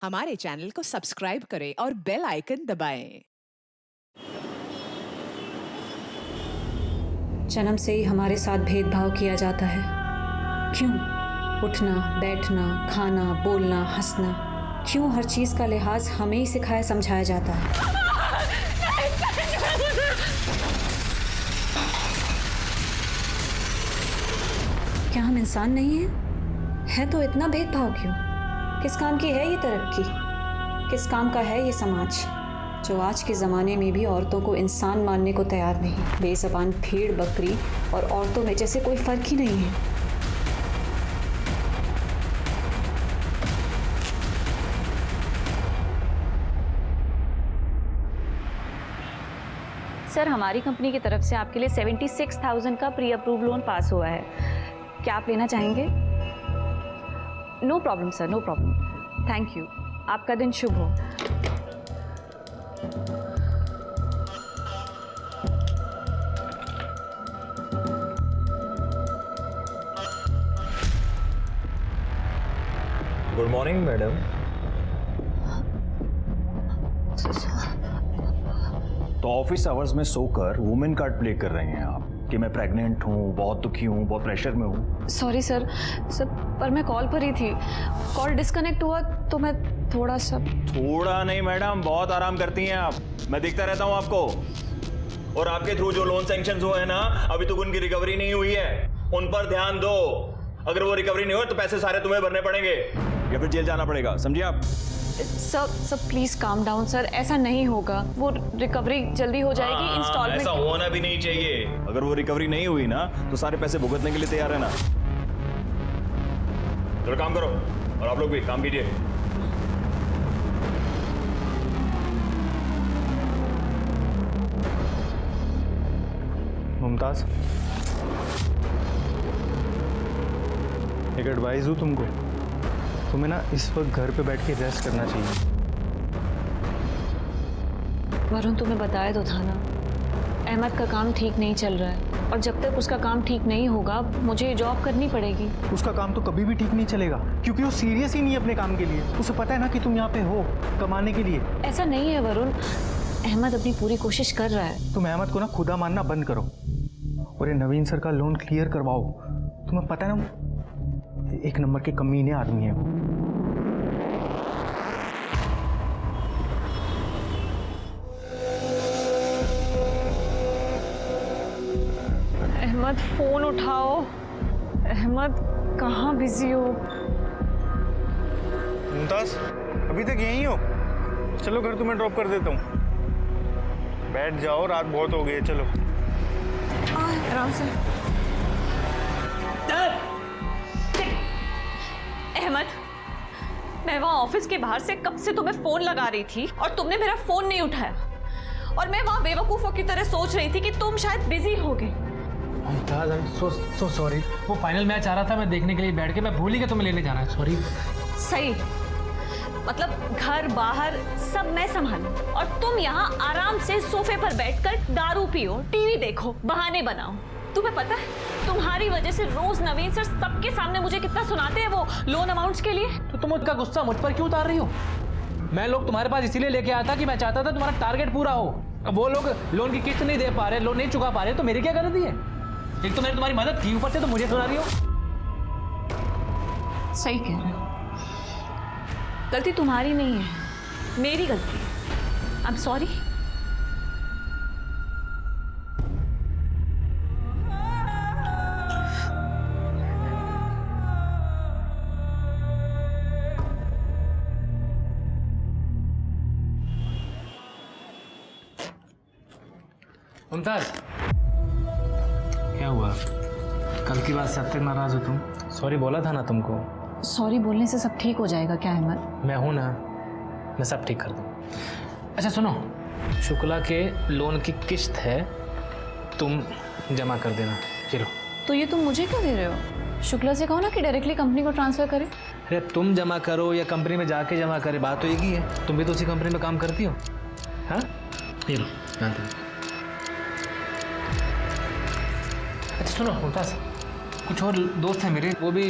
हमारे चैनल को सब्सक्राइब करें और बेल आइकन दबाएं। जन्म से ही हमारे साथ भेदभाव किया जाता है। क्यों? उठना, बैठना, खाना, बोलना, हंसना, क्यों हर चीज का लिहाज हमें ही सिखाया समझाया जाता है? क्या हम इंसान नहीं हैं? है तो इतना भेदभाव क्यों? किस काम की है ये तरक्की? किस काम का है ये समाज जो आज के ज़माने में भी औरतों को इंसान मानने को तैयार नहीं? बेज़बान भेड़ बकरी और औरतों में जैसे कोई फ़र्क ही नहीं है। सर, हमारी कंपनी की तरफ से आपके लिए 76,000 का प्री अप्रूव लोन पास हुआ है। क्या आप लेना चाहेंगे? No problem sir, no problem. Thank you. आपका दिन शुभ हो। Good morning madam. तो ऑफिस आवर्स में सोकर वुमेन कार्ड प्ले कर रहे हैं आप कि मैं प्रेग्नेंट हूँ, बहुत दुखी हूँ, बहुत प्रेशर में हूँ। सॉरी सर, पर मैं कॉल पर ही थी। कॉल डिस्कनेक्ट हुआ तो मैं थोड़ा नहीं मैडम, बहुत आराम करती हैं आप, मैं देखता रहता हूँ आपको। और आपके थ्रू जो लोन सैंक्शन हुए हैं ना, अभी तक उनकी रिकवरी नहीं हुई है, उन पर ध्यान दो। अगर वो रिकवरी नहीं हो तो पैसे सारे तुम्हें भरने पड़ेंगे या फिर जेल जाना पड़ेगा, समझिए आप। Sir please calm down sir, ऐसा नहीं होगा। वो रिकवरी जल्दी हो जाएगी। इंस्टॉलमेंट ऐसा होना भी नहीं चाहिए। अगर वो रिकवरी नहीं हुई ना तो सारे पैसे भुगतने के लिए तैयार है ना। चलो काम करो, और आप लोग भी काम कीजिए। मुमताज, एक एडवाइस दूं तुमको। तुम्हें ना इस वक्त घर पे बैठ के रेस्ट करना चाहिए। वरुण, तुम्हें बताया तो था ना, अहमद का काम ठीक नहीं चल रहा है, और जब तक उसका काम ठीक नहीं होगा मुझे ये जॉब करनी पड़ेगी। उसका काम तो कभी भी ठीक नहीं चलेगा, क्योंकि वो सीरियस ही नहीं है अपने काम के लिए। उसे पता है ना कि तुम यहाँ पे हो कमाने के लिए। ऐसा नहीं है वरुण, अहमद अपनी पूरी कोशिश कर रहा है। तुम अहमद को ना खुदा मानना बंद करो और ये नवीन सर का लोन क्लियर करवाओ। तुम्हें पता है ना, एक नंबर के कमीने आदमी है वो। अहमद, फोन उठाओ। अहमद, कहाँ बिजी हो? मुमताज, अभी तक यहीं हो? चलो घर तुम्हें ड्रॉप कर देता हूँ। बैठ जाओ, रात बहुत हो गई है। चलो आराम से। अहमद, मैं वहाँ ऑफिस के बाहर से कब से तुम्हें फोन लगा रही थी और तुमने मेरा फोन नहीं उठाया, और मैं वहाँ बेवकूफों की तरह सोच रही थी कि तुम शायद बिजी होगे। Mumtaz, I am so sorry. वो फाइनल मैच आ रहा था, मैं देखने के लिए बैठ के मैं भूल ही गया तुम्हें लेने जाना है। सॉरी। सही, मतलब घर बाहर सब मैं संभालूं और तुम यहाँ आराम से सोफे पर बैठकर दारू पियो, टीवी देखो, बहाने बनाओ। तुम्हें पता है तुम्हारी वजह से रोज नवीन सर सबके सामने मुझे कितना सुनाते हैं वो लोन अमाउंट्स के लिए। तो तुम उसका गुस्सा मुझ पर क्यों उतार रही हो? मैं लोग तुम्हारे पास इसीलिए लेके आया था कि मैं चाहता था तुम्हारा टारगेट पूरा हो। अब वो लोग लोन की किस्त नहीं दे पा रहे, लोन नहीं चुका पा रहे, तो मेरी क्या गलती है? एक तो मैंने तुम्हारी मदद की, ऊपर से तो मुझे सुना रही हो। सही कह रहे हो, गलती तुम्हारी नहीं है, मेरी गलती है। I am sorry. मुमताज, क्या हुआ? कल की बात से अब तक नाराज हो तुम? सॉरी बोला था ना तुमको। सॉरी बोलने से सब ठीक हो जाएगा क्या अहमद? मैं हूं ना, मैं सब ठीक कर दूँ। अच्छा सुनो, शुक्ला के लोन की किस्त है, तुम जमा कर देना। चलो। तो ये तुम मुझे क्यों दे रहे हो? शुक्ला से कहो ना कि डायरेक्टली कंपनी को ट्रांसफर करे। अरे तुम जमा करो या कंपनी में जाके जमा करे, बात तो एक ही है। तुम भी तो उसी कंपनी में काम करती हो। हाँ, ये लो, ध्यान दो। अच्छा सुनो मुमताज, कुछ और दोस्त हैं मेरे, वो भी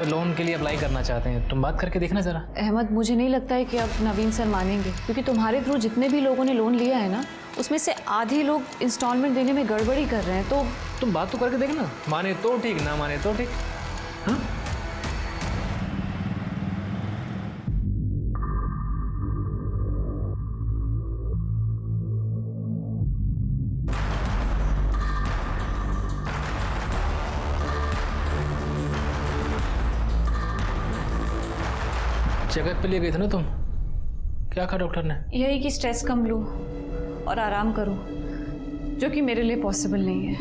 लोन के लिए अप्लाई करना चाहते हैं, तुम बात करके देखना ज़रा। अहमद, मुझे नहीं लगता है कि अब नवीन सर मानेंगे, क्योंकि तुम्हारे थ्रू जितने भी लोगों ने लोन लिया है ना, उसमें से आधे लोग इंस्टॉलमेंट देने में गड़बड़ी कर रहे हैं। तो तुम बात तो करके देखना, माने तो ठीक, ना माने तो ठीक। हाँ चेकअप पे लिए गए थे ना तुम, क्या कहा डॉक्टर ने? यही कि स्ट्रेस कम लो और आराम करो, जो कि मेरे लिए पॉसिबल नहीं है।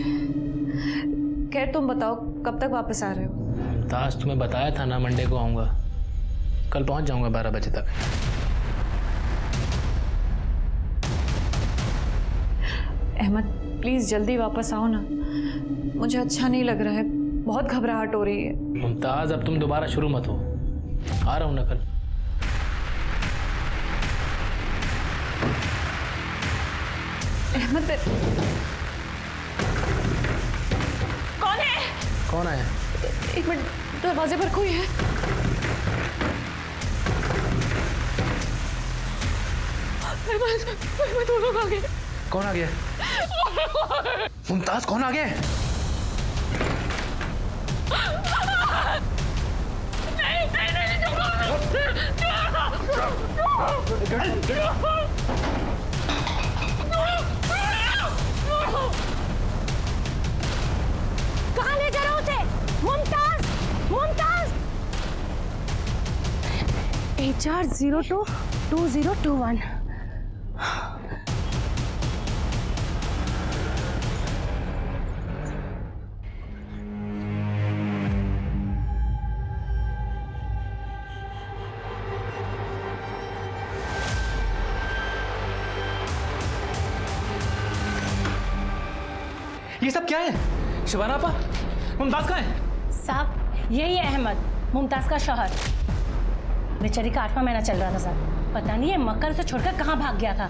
खैर तुम बताओ कब तक वापस आ रहे हो? मुमताज तुम्हें बताया था ना मंडे को आऊँगा, कल पहुँच जाऊँगा 12 बजे तक। अहमद प्लीज़ जल्दी वापस आओ ना, मुझे अच्छा नहीं लग रहा है, बहुत घबराहट हो रही है। मुमताज अब तुम दोबारा शुरू मत हो, आ रहा हूँ ना कल। अहमद कौन है? कौन आया? एक मिनट, दरवाजे पर कोई है। अहमद वो लोग आ गए। कौन आ गया? मुमताज कौन आ गया? कहाँ ले जा रहा हूँ उसे? मुमताज, मुमताज। HR022021। ये सब क्या है? शिवाना आपा, मुमताज कहाँ है? साहब यही है अहमद, मुमताज का शौहर। बेचारी का 8वां महीना चल रहा था साहब, पता नहीं ये मक्कर उसे छोड़कर कहाँ भाग गया था।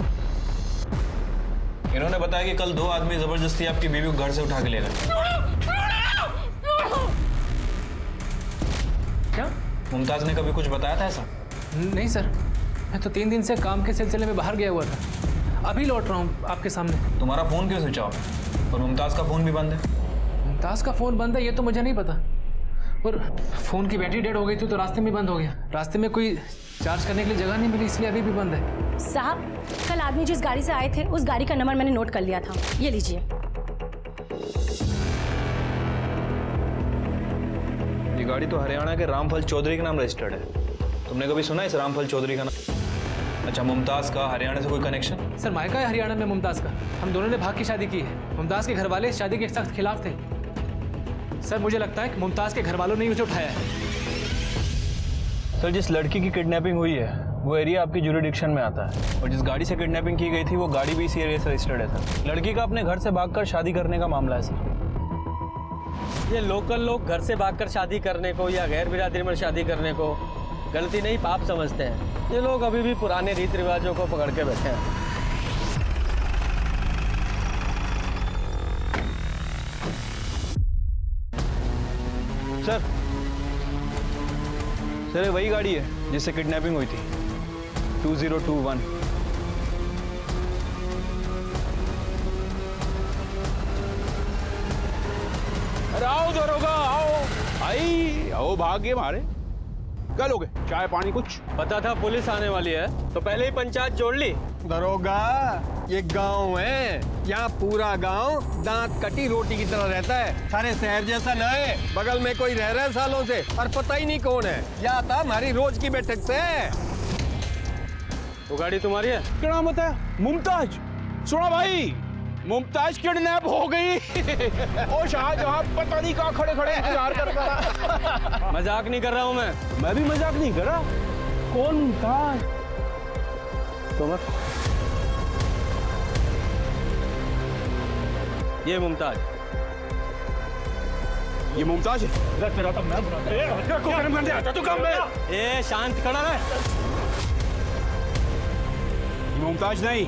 इन्होंने बताया कि कल 2 आदमी जबरदस्ती आपकी बीवी को घर से उठा के ले गए। क्या? मुमताज ने कभी कुछ बताया था ऐसा? नहीं सर, मैं तो 3 दिन से काम के सिलसिले में बाहर गया हुआ था, अभी लौट रहा हूँ आपके सामने। तुम्हारा फोन क्यों स्विच ऑफ है और मुमताज का फोन भी बंद है? मुमताज का फोन बंद है ये तो मुझे नहीं पता, और फोन की बैटरी डेड हो गई थी तो रास्ते में बंद हो गया। रास्ते में कोई चार्ज करने के लिए जगह नहीं मिली, इसलिए अभी भी बंद है। साहब कल आदमी जिस गाड़ी से आए थे उस गाड़ी का नंबर मैंने नोट कर लिया था, ये लीजिए। ये गाड़ी तो हरियाणा के रामफल चौधरी के नाम रजिस्टर्ड है। तुमने कभी सुना इस रामफल चौधरी का नाम? अच्छा, मुमताज का हरियाणा से कोई कनेक्शन? सर मायका है हरियाणा में मुमताज का, हम दोनों ने भाग की शादी की है। मुमताज के घर वाले इस शादी के सख्त खिलाफ थे। सर मुझे लगता है कि मुमताज के घर वालों ने उसे उठाया है। सर जिस लड़की की किडनैपिंग हुई है वो एरिया आपकी ज्यूरिडिक्शन में आता है, और जिस गाड़ी से किडनैपिंग की गई थी वो गाड़ी भी इसी एरिया से रजिस्टर्ड है सर। लड़की का अपने घर से भागकर शादी करने का मामला है सर। ये लोकल लोग घर से भागकर शादी करने को या गैर बिरादरी में शादी करने को गलती नहीं पाप समझते हैं। ये लोग अभी भी पुराने रीति रिवाजों को पकड़ के बैठे हैं। सर सर ये वही गाड़ी है जिससे किडनैपिंग हुई थी, 2021। अरे आओ दरोगा आओ, आई आओ, भाग्य मारे। क्या लोगे, चाय पानी कुछ? पता था पुलिस आने वाली है तो पहले ही पंचायत जोड़ ली। दरोगा, ये गांव है, यहाँ पूरा गांव दांत कटी रोटी की तरह रहता है। सारे शहर जैसा न है, बगल में कोई रह रहा है सालों से और पता ही नहीं कौन है। या था हमारी रोज की बैठक से। वो गाड़ी तुम्हारी है? क्या नाम होता है? मुमताज। सुना भाई, मुमताज किडनैप हो गई। ओ शाहजहां पता नहीं कहाँ खड़े खड़े इंतजार कर रहा। मजाक नहीं कर रहा हूँ मैं भी मजाक नहीं कर रहा। कौन मुमताज? ये मुमताज, ये मुमताज है। तेरा तो मैं बुरा तू काम में। ए शांत खड़ा रह। ये मुमताज नहीं,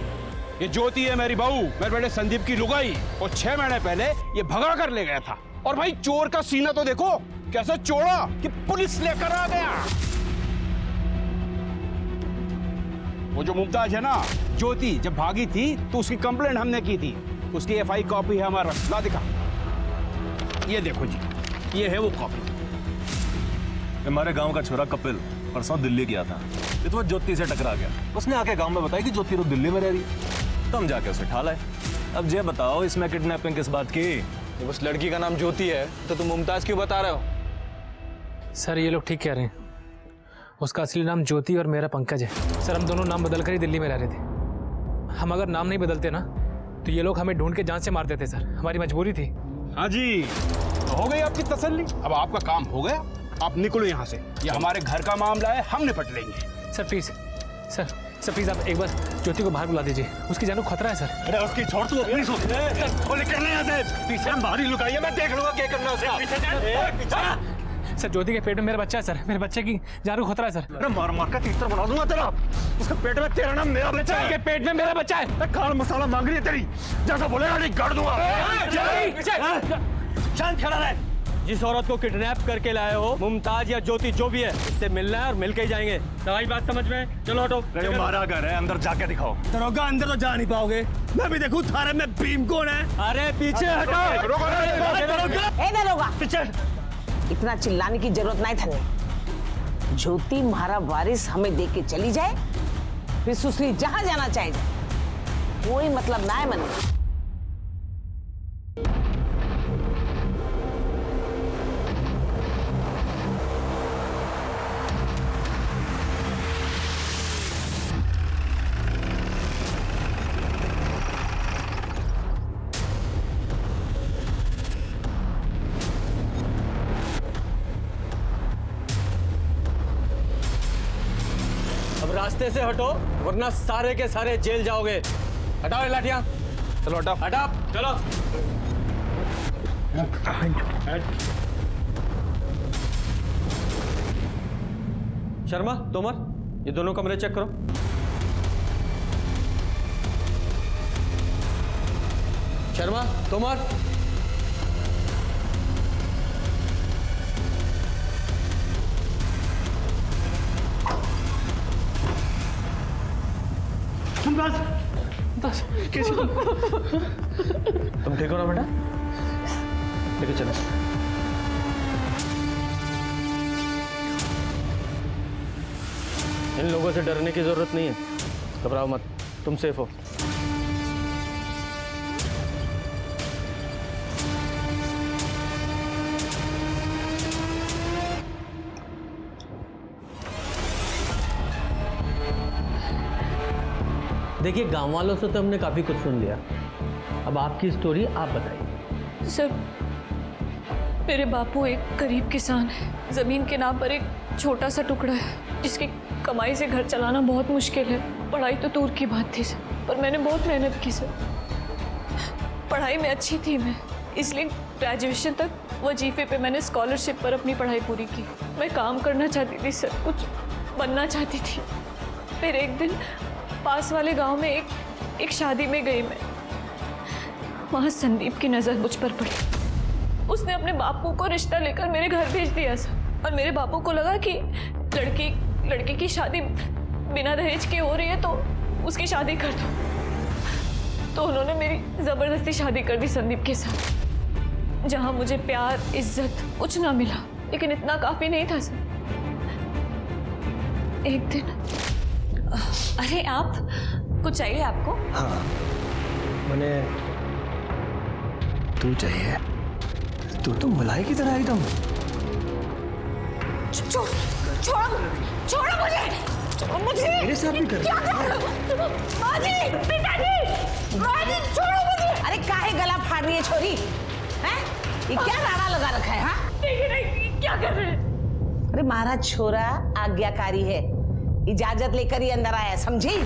ये ज्योति है मेरी बहू, मेरे बेटे संदीप की लुगाई। और 6 महीने पहले ये भगा कर ले गया था। और भाई चोर का सीना तो देखो, कैसे छोड़ा कि पुलिस लेकर आ गया। वो जो मुमताज है ना, ज्योति, जब भागी थी तो उसकी कंप्लेंट हमने की थी। उसकी एफआई कॉपी है हमारा, ला दिखा। ये देखो जी, ये है वो कॉपी। हमारे गांव का छोरा कपिल परसों दिल्ली गया था, तो वो ज्योति से टकरा गया। उसने आके गांव में बताया कि ज्योति तो दिल्ली में रह रही है। तो हम जाके उसे उठा लाए। अब ये बताओ इसमें किडनैपिंग किस बात की? उस लड़की का नाम ज्योति है तो तुम मुमताज क्यों बता रहे हो? सर ये लोग ठीक कह रहे हैं, उसका असली नाम ज्योति और मेरा पंकज है। सर हम दोनों नाम बदल कर ही दिल्ली में रह रहे थे। हम अगर नाम नहीं बदलते ना तो ये लोग हमें ढूंढ के जान से मार देते सर, हमारी मजबूरी थी। हाँ जी, तो हो गई आपकी तसल्ली। अब आपका काम हो गया, आप निकलो यहाँ से। ये हमारे घर का मामला है, हम निपट लेंगे। सर प्लीज, सर प्लीज आप एक बार ज्योति को बाहर बुला दीजिए, उसकी जान को खतरा है सर। अरे उसकी छोड़ तू अपनी सोच। वो निकल यहाँ से, पीछे हम बाहर ही लुकाइए, मैं देख लूंगा क्या करना उसे। सर ज्योति के पेट में मेरा बच्चा है सर, मेरे बच्चे की जान को खतरा है सर। अरे मार मार का तीतर बना दूंगा तेरा। उसके पेट में तेरा नाम, मेरा बच्चा है। के पेट में मेरा बच्चा है। खान मसाला मांग रही है तेरी, जैसा बोलेगा नहीं कर दूंगा। शांत खड़ा रहे। जिस औरत को किडनैप करके लाए हो, मुमताज या ज्योति जो भी है, उससे मिलना है और मिलके ही जाएंगे। तुम्हारी बात समझ में? चलो हटो। हमारा घर है, अंदर जाके दिखाओ। दरोगा अंदर तो जा नहीं पाओगे, मैं भी देखूं थारे में भीम कौन है। अरे पीछे हटो। दरोगा पीछे। इतना चिल्लाने की जरूरत नहीं था। ज्योति हमारा वारिस हमें दे के चली जाए, फिर सुसरी जहां जाना चाहे जाए, कोई मतलब ना है मन। रास्ते से हटो वरना सारे के सारे जेल जाओगे। हटाओ लाठियां। चलो हटाओ। हटाओ चलो। शर्मा, तोमर, ये दोनों कमरे चेक करो। शर्मा, तोमर, कैसे तुम ठीक हो ना बेटा? लेके चलो। इन लोगों से डरने की जरूरत नहीं है, घबराओ मत, तुम सेफ हो। देखिए गांव वालों से तो हमने काफी कुछ सुन लिया, अब आपकी स्टोरी आप बताइए। सर मेरे बापू एक गरीब किसान है, जमीन के नाम पर एक छोटा सा टुकड़ा है जिसकी कमाई से घर चलाना बहुत मुश्किल है। पढ़ाई तो दूर की बात थी सर, पर मैंने बहुत मेहनत की सर। पढ़ाई में अच्छी थी मैं, इसलिए ग्रेजुएशन तक वजीफे पे मैंने स्कॉलरशिप पर अपनी पढ़ाई पूरी की। मैं काम करना चाहती थी सर, कुछ बनना चाहती थी। फिर एक दिन पास वाले गांव में एक शादी में गई मैं। वहां संदीप की नजर मुझ पर पड़ी। उसने अपने बापू को रिश्ता लेकर मेरे घर भेज दिया सर, और मेरे बापू को लगा कि लड़की की शादी बिना दहेज के हो रही है तो उसकी शादी कर दो। तो उन्होंने मेरी जबरदस्ती शादी कर दी संदीप के साथ, जहां मुझे प्यार इज्जत कुछ ना मिला, लेकिन इतना काफी नहीं था सर। एक दिन अरे आप कुछ चाहिए आपको? हाँ मैंने तू चाहिए। तू तो मलाई की तरह एकदम। छोड़ो मुझे, मेरे साथ भी कर। क्या कर रहे हो? माजी, पिताजी, माजी छोड़ो मुझे। अरे काहे गला फाड़ रही है छोरी? हैं? ये क्या राड़ा लगा रखा है? हाँ? नहीं, क्या कर रहे हैं? अरे महाराज छोरा आज्ञाकारी है, इजाजत लेकर ही अंदर आया, समझी?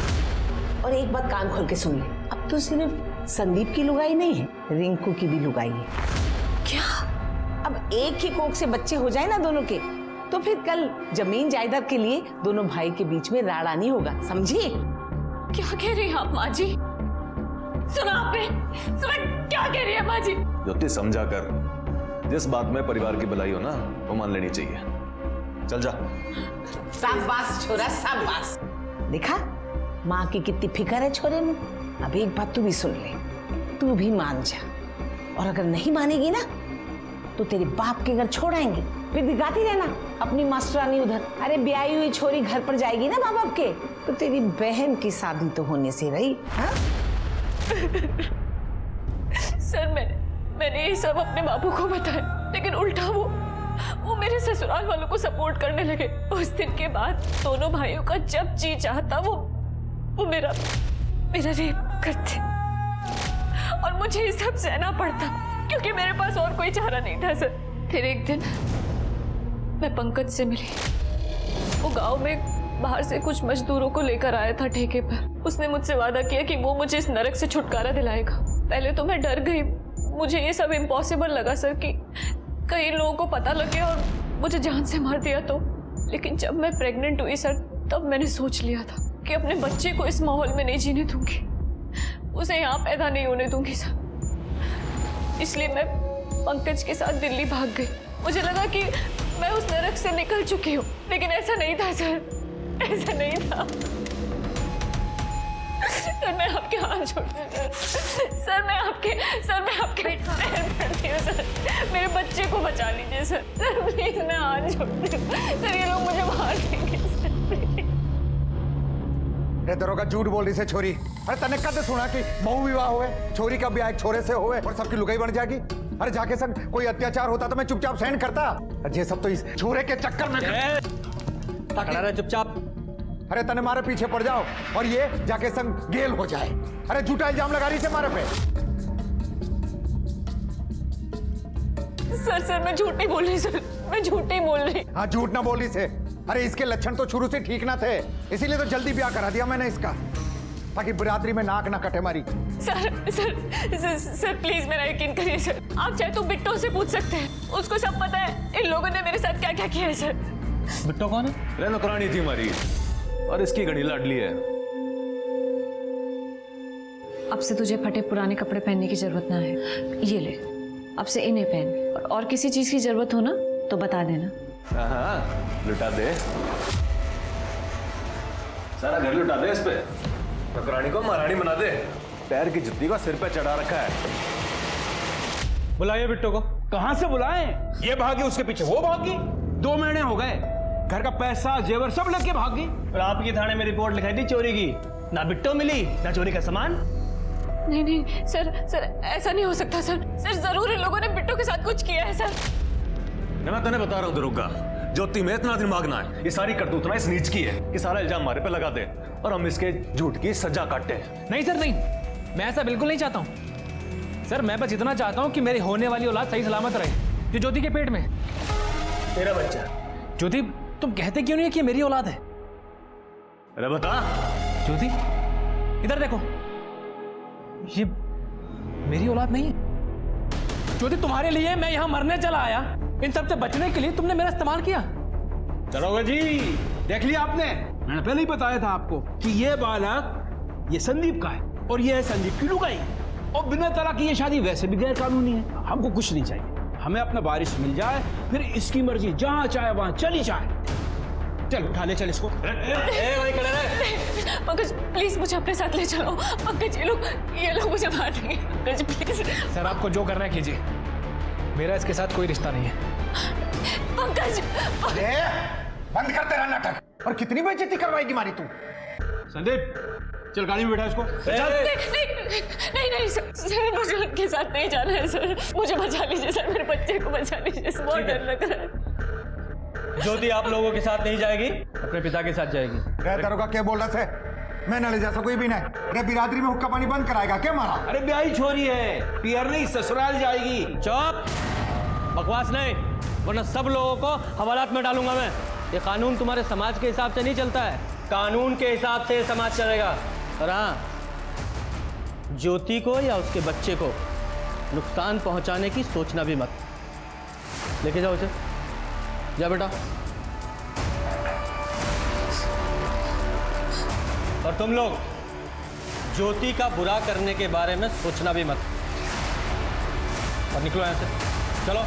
और एक बात कान खोल के सुन ले, अब तो सिर्फ संदीप की लुगाई नहीं है, रिंकू की भी लुगाई है। क्या? अब एक ही कोख से बच्चे हो जाए ना दोनों के, तो फिर कल जमीन जायदाद के लिए दोनों भाई के बीच में राड़ा नहीं होगा, समझी? क्या कह रही हैं आप माँ जी? सुना आपने? सुना क्या कह रही है माँ जी? ज्योति समझा कर, जिस बात में परिवार की भलाई हो ना वो मान लेनी चाहिए। चल जा। शाबाश छोरा शाबाश। देखा माँ की कितनी फिक्र है छोरे में। अब एक बात तू भी सुन ले, तू भी मान जा, और अगर नहीं मानेगी ना तो तेरे बाप के घर छोड़ आएंगे, फिर दिखाती रहना अपनी मास्टरानी उधर। अरे ब्याही हुई छोरी घर पर जाएगी ना माँ बाप के, तो तेरी बहन की शादी तो होने से रही। हाँ? सर मैंने ये सब अपने बाबू को बताया, लेकिन उल्टा वो मेरे ससुराल वालों को सपोर्ट करने लगे। उस दिन के बाद दोनों भाइयों का जब जी चाहता वो मेरा रेप करते, और मुझे ये सब सहना पड़ता क्योंकि मेरे पास और कोई चारा नहीं था सर। फिर एक दिन मैं पंकज से मिली। वो गांव में बाहर से कुछ मजदूरों को लेकर आया था ठेके पर। उसने मुझसे वादा किया कि वो मुझे इस नरक से छुटकारा दिलाएगा। पहले तो मैं डर गई, मुझे ये सब इम्पॉसिबल लगा सर कि कई लोगों को पता लगे और मुझे जान से मार दिया तो। लेकिन जब मैं प्रेग्नेंट हुई सर, तब मैंने सोच लिया था कि अपने बच्चे को इस माहौल में नहीं जीने दूंगी, उसे यहाँ पैदा नहीं होने दूंगी सर। इसलिए मैं पंकज के साथ दिल्ली भाग गई। मुझे लगा कि मैं उस नरक से निकल चुकी हूँ, लेकिन ऐसा नहीं था सर, ऐसा नहीं था। सर मैं आपके हाथ जोड़ती हूँ सर, मैं आपके पैर पड़ती हूँ सर, मेरे बच्चे को बचा लीजिए सर, प्लीज मैं हाथ जोड़ती हूँ सर, ये लोग मुझे मार देंगे सर। दरोगा झूठ बोल रही से छोरी। अरे तने कद सुना कि बहु विवाह हुए, छोरी का ब्याह एक छोरे से हुए और सबकी लुगाई बन जाएगी। अरे जाके संग कोई अत्याचार होता तो मैं चुपचाप सहन करता। ये सब तो इस छोरे के चक्कर में खड़ा रहे चुपचाप। अरे तने मारे पीछे पड़ जाओ और ये जाके संग गेल हो जाए। अरे झूठा इल्जाम लगा रही से मारे पे। सर मैं झूठ नहीं बोल रही सर, मैं झूठ नहीं बोल रही। हाँ झूठ ना बोल रही से। अरे इसके लक्षण तो शुरू से ठीक ना थे, इसीलिए तो जल्दी ब्याह करा दिया मैंने इसका, ताकि बिरादरी में नाक ना कटे मारी। सर प्लीज मेरा यकीन करिए सर, आप चाहे तो बिट्टो से पूछ सकते हैं, उसको सब पता है इन लोगों ने मेरे साथ क्या क्या किया है सर। बिट्टो कौन है? नौकरानी थी हमारी और इसकी घड़ी लाडली है। अब से तुझे फटे पुराने कपड़े पहनने की जरूरत ना है, ये ले अब से इन्हें पहन, और किसी चीज की जरूरत हो ना तो बता देना। हाँ लुटा दे, सारा घर लुटा दे इस पे, नौकरानी को महारानी बना दे, पैर की जुत्ती को सिर पे चढ़ा रखा है। बुलाइए बिट्टो को। कहां से बुलाएं? ये भागी उसके पीछे वो भागी, 2 महीने हो गए, घर का पैसा जेवर सब लेके भागी। और आपकी थाने में रिपोर्ट लिखाई थी चोरी की, ना बिट्टो मिली ना चोरी का सामान। नहीं सर ऐसा नहीं हो सकता सर, जरूर इन लोगों ने बिट्टो के साथ कुछ किया है सर। मैं तने बता रहा हूँ दरोगा, ज्योति में इतना दिमाग ना है, ये सारी करतूत ना इस नीच की है कि सारा इल्जाम हमारे पे लगा दे और हम इसके झूठ की सजा काटते हैं। नहीं सर नहीं, मैं ऐसा बिल्कुल नहीं चाहता हूँ सर। मैं बस इतना चाहता हूँ कि मेरी होने वाली औलाद सही सलामत रहे, जो ज्योति के पेट में। तेरा बच्चा ज्योति तुम कहते क्यों नहीं है कि मेरी औलाद है? अरे बता ज्योति, इधर देखो, ये मेरी औलाद नहीं है। ज्योति तुम्हारे लिए मैं यहां मरने चला आया, इन सब से बचने के लिए तुमने मेरा इस्तेमाल किया। दरोगा जी देख लिया आपने, मैंने पहले ही बताया था आपको कि ये बालक ये संदीप का है और ये है संदीप की लुगाई, और बिना तलाक की ये शादी वैसे भी गैर कानूनी है। हमको कुछ नहीं चाहिए, हमें अपना वारिस मिल जाए, फिर इसकी मर्जी जहां चाहे वहां चली जाए। चल उठा ले, चल इसको। पंकज प्लीज मुझे अपने साथ ले चलो। पंकज ये लोग मुझे मार देंगे। पंकज प्लीज। सर आपको जो करना है कीजिए, मेरा इसके साथ कोई रिश्ता नहीं है। पंकज बंद करते रहा नाटक, और कितनी बेइज्जती करवाएगी मारी तू। संदीप चल गाड़ी में बैठा इसको। नहीं सर मुझे उनके साथ नहीं जाना है सर, मुझे बचा लीजिए सर, मेरे बच्चे को बचा लीजिए, बहुत डर लग रहा है। ज्योति आप लोगों के साथ नहीं जाएगी, अपने पिता के साथ जाएगी। दरोगा क्या बोल रहा थे? मैं न ले जा सकूं भी नहीं। अरे बिरादरी में हुक्का पानी बंद कराएगा क्या मारा? अरे ब्याही छोरी है, पियर नहीं ससुराल जाएगी। चुप, बकवास नहीं, वरना सब लोगों को हवालात में डालूंगा मैं। ये कानून तुम्हारे समाज के हिसाब से नहीं चलता है, कानून के हिसाब से ये समाज चलेगा। और हाँ, ज्योति को या उसके बच्चे को नुकसान पहुंचाने की सोचना भी मत। लेके जाओ उसे, जा बेटा। और तुम लोग ज्योति का बुरा करने के बारे में सोचना भी मत, और निकलो यहां से, चलो।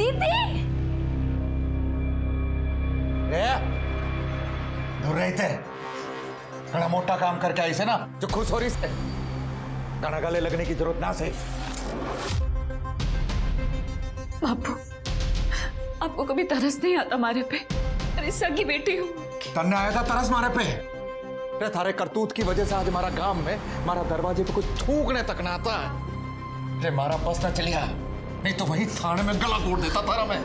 दीदी दूर रहते बड़ा मोटा काम करके आई से ना जो खुश हो रही से गाना गले लगने की जरूरत ना से। बापू, आपको कभी तरस नहीं आता मारे पे? अरे सगी बेटी हूँ। तन्ने आया था तरस मारे पे? अरे थारे करतूत की वजह से आज हमारा गांव में हमारा दरवाजे पे कोई थूकने तक ना आता है। अरे मारा बस ना चलिया, नहीं तो वही थाने में गला तोड़ देता थारा मैं।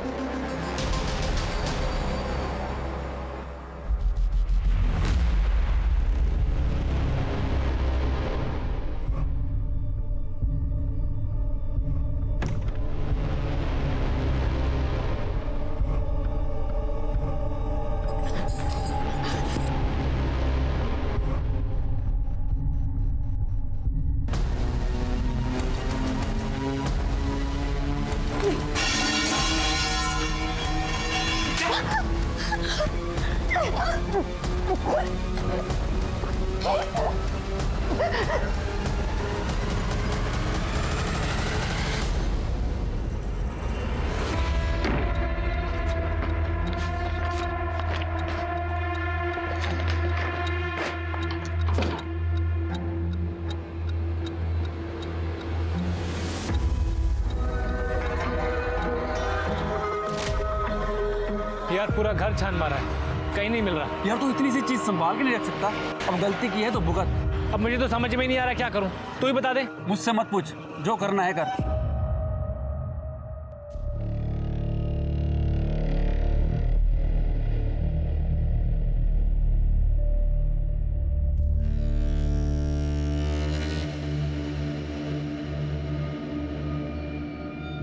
यार पूरा घर छान मारा है, कहीं नहीं मिल रहा। यार तू इतनी सी चीज संभाल के नहीं रख सकता? अब गलती की है तो भुगत। अब मुझे तो समझ में नहीं आ रहा क्या करूं, तू ही बता दे। मुझसे मत पूछ, जो करना है कर।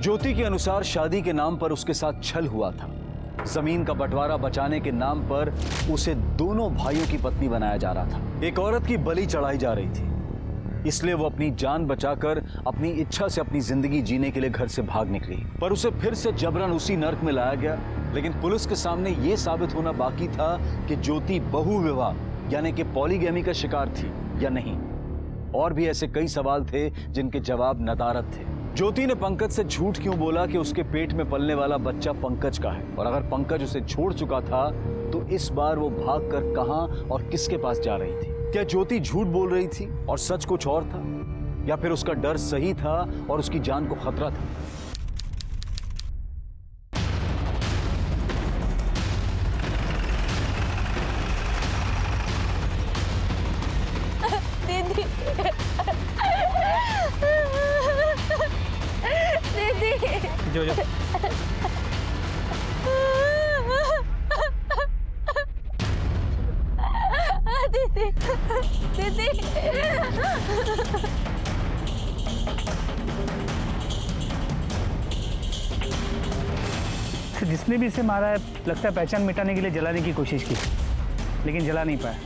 ज्योति के अनुसार शादी के नाम पर उसके साथ छल हुआ था। जमीन का बंटवारा बचाने के नाम पर उसे दोनों भाइयों की पत्नी बनाया जा रहा था। एक औरत की बलि चढ़ाई जा रही थी, इसलिए वो अपनी जान बचाकर अपनी इच्छा से अपनी जिंदगी जीने के लिए घर से भाग निकली। पर उसे फिर से जबरन उसी नर्क में लाया गया। लेकिन पुलिस के सामने यह साबित होना बाकी था कि ज्योति बहु विवाह यानी कि पॉलीगैमी का शिकार थी या नहीं। और भी ऐसे कई सवाल थे जिनके जवाब नदारद थे। ज्योति ने पंकज से झूठ क्यों बोला कि उसके पेट में पलने वाला बच्चा पंकज का है, और अगर पंकज उसे छोड़ चुका था तो इस बार वो भागकर कहां और किसके पास जा रही थी? क्या ज्योति झूठ बोल रही थी और सच कुछ और था, या फिर उसका डर सही था और उसकी जान को खतरा था? दीदी दीदी जो जो दीदी दीदी जिसने भी इसे मारा है लगता है पहचान मिटाने के लिए जलाने की कोशिश की, लेकिन जला नहीं पाया।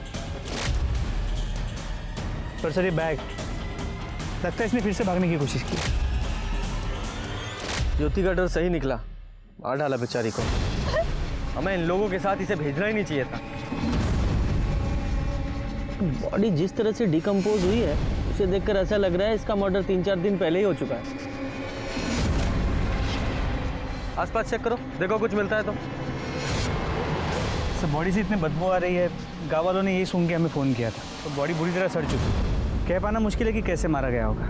पर सर ये बैग लगता है इसने फिर से भागने की कोशिश की। ज्योति का डर सही निकला, मार डाला बेचारी को। हमें इन लोगों के साथ इसे भेजना ही नहीं चाहिए था। बॉडी जिस तरह से डिकम्पोज हुई है उसे देखकर ऐसा लग रहा है इसका मर्डर 3-4 दिन पहले ही हो चुका है। आसपास चेक करो, देखो कुछ मिलता है तो। सर बॉडी से इतनी बदबू आ रही है, गाँव वालों ने यही सुन के हमें फ़ोन किया था। तो बॉडी बुरी तरह सड़ चुकी है, कह पाना मुश्किल है कि कैसे मारा गया होगा।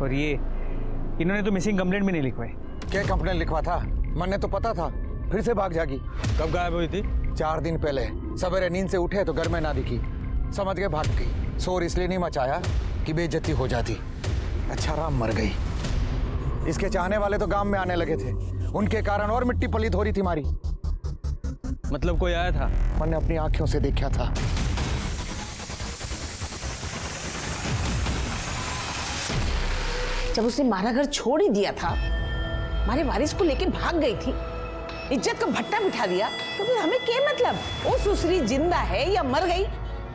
और ये इन्होंने तो मिसिंग कंप्लेंट भी नहीं लिखवाई। क्या कंप्लेंट लिखवा था? मन ने तो पता था, फिर से भाग जागी। कब गायब हुई थी? 4 दिन पहले सवेरे नींद से उठे तो घर में ना दिखी, समझ के भाग गई। शोर इसलिए नहीं मचाया कि बेइज्जती हो जाती। अच्छा राम मर गई। इसके चाहने वाले तो गांव में आने लगे थे, उनके कारण और मिट्टी पलीत हो रही थी मारी। मतलब कोई आया था? मैंने अपनी आंखों से देखा था। जब उसने मारा घर छोड़ ही दिया था, हमारे वारिस को लेके भाग गई थी, इज्जत का भट्टा बिठा दिया, तो फिर हमें क्या मतलब? वो सुसरी जिंदा है या मर गई?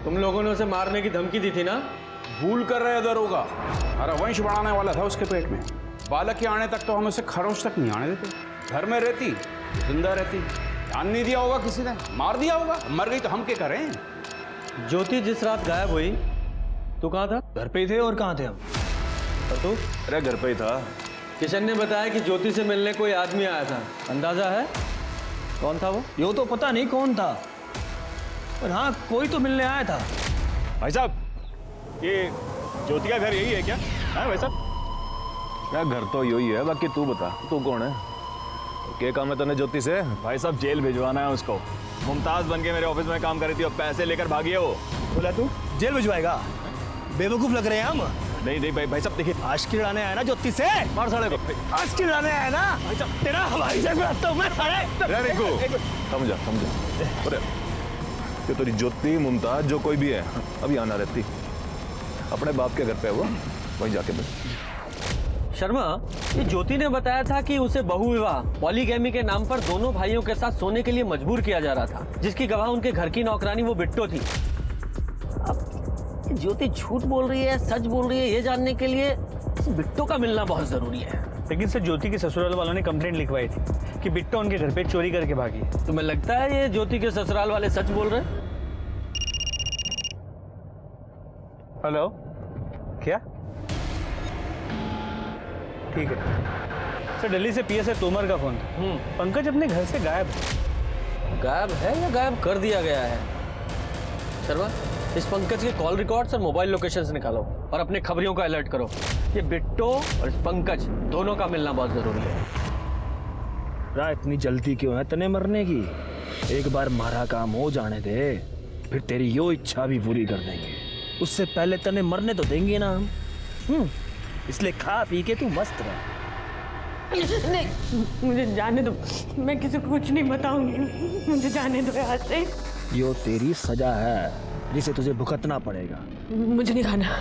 तुम लोगों ने उसे मारने की धमकी दी थी ना? भूल कर रहे दरोगा, हमारा वंश बढ़ाने वाला था उसके पेट में। बालक के आने तक तो हम उसे खरोच तक नहीं आने देते। घर में रहती जिंदा रहती, ध्यान नहीं दिया होगा किसी ने, मार दिया होगा। मर गई तो हम क्या करें? ज्योति जिस रात गायब हुई तू कहाँ था? घर पे ही थे और कहाँ थे हम? और तू? अरे घर पे ही था। किशन ने बताया कि ज्योति से मिलने कोई आदमी आया था, अंदाजा है कौन था वो? यो तो पता नहीं कौन था, पर हाँ कोई तो मिलने आया था। भाई साहब, ये ज्योति का घर यही है क्या? हाँ भाई साहब, क्या घर तो यही है, बाकी तू बता, तू कौन है? क्या काम है तूने ज्योति से? भाई साहब जेल भिजवाना है उसको। मुमताज बन के मेरे ऑफिस में काम कर रही थी और पैसे लेकर भागी है वो। बोला तू जेल भिजवाएगा? बेवकूफ लग रहे हैं हम। नहीं भाई साहब देखिए, आशिकी लड़ाने आया ना ज्योति से, मार साले को। आशिकी लड़ाने आया ना भाई साहब, तेरा हवाई जहाज में आता हूं मैं साले। समझा। अरे ये तेरी ज्योति मुमताज जो कोई भी है अभी आना रहती, अपने बाप के घर पे है वो, वहीं जाके बैठ। शर्मा, ये ज्योति ने बताया था कि उसे बहु विवाह पॉलीगैमी के नाम पर दोनों भाइयों के साथ सोने के लिए मजबूर किया जा रहा था, जिसकी गवाह उनके घर की नौकरानी वो बिट्टो थी। अब ज्योति झूठ बोल रही है सच बोल रही है, ये जानने के लिए इस बिट्टो का मिलना बहुत जरूरी है। लेकिन सर ज्योति के ससुराल वालों ने कंप्लेंट लिखवाई थी कि बिट्टो उनके घर पे चोरी करके भागी। तुम्हें लगता है ये ज्योति के ससुराल वाले सच बोल रहे हैं? हेलो, क्या? ठीक है सर, दिल्ली से पीएसआई तोमर का फोन था। पंकज अपने घर से गायब है। गायब है या गायब कर दिया गया है? शर्मा, इस पंकज के कॉल रिकॉर्ड्स और मोबाइल लोकेशंस निकालो और अपने खबरियों को अलर्ट करो। ये बिट्टो और इस पंकज दोनों का मिलना बहुत जरूरी है। रा इतनी जल्दी क्यों है तने मरने की? एक बार मारा काम हो जाने दे, फिर तेरी यो इच्छा भी पूरी कर देंगे। उससे पहले तने मरने तो देंगे ना हम। इसलिए खा पी के तू मस्त रह। नहीं, मुझे जाने दो, मैं किसी को कुछ नहीं बताऊंगी, मुझे जाने दो यहाँ से। यो तेरी सजा है जिसे तुझे भुगतना पड़ेगा। मुझे नहीं खाना।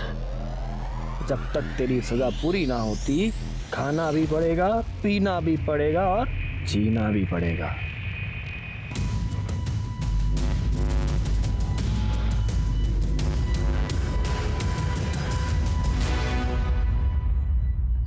जब तक तेरी सजा पूरी ना होती, खाना भी पड़ेगा, पीना भी पड़ेगा और जीना भी पड़ेगा।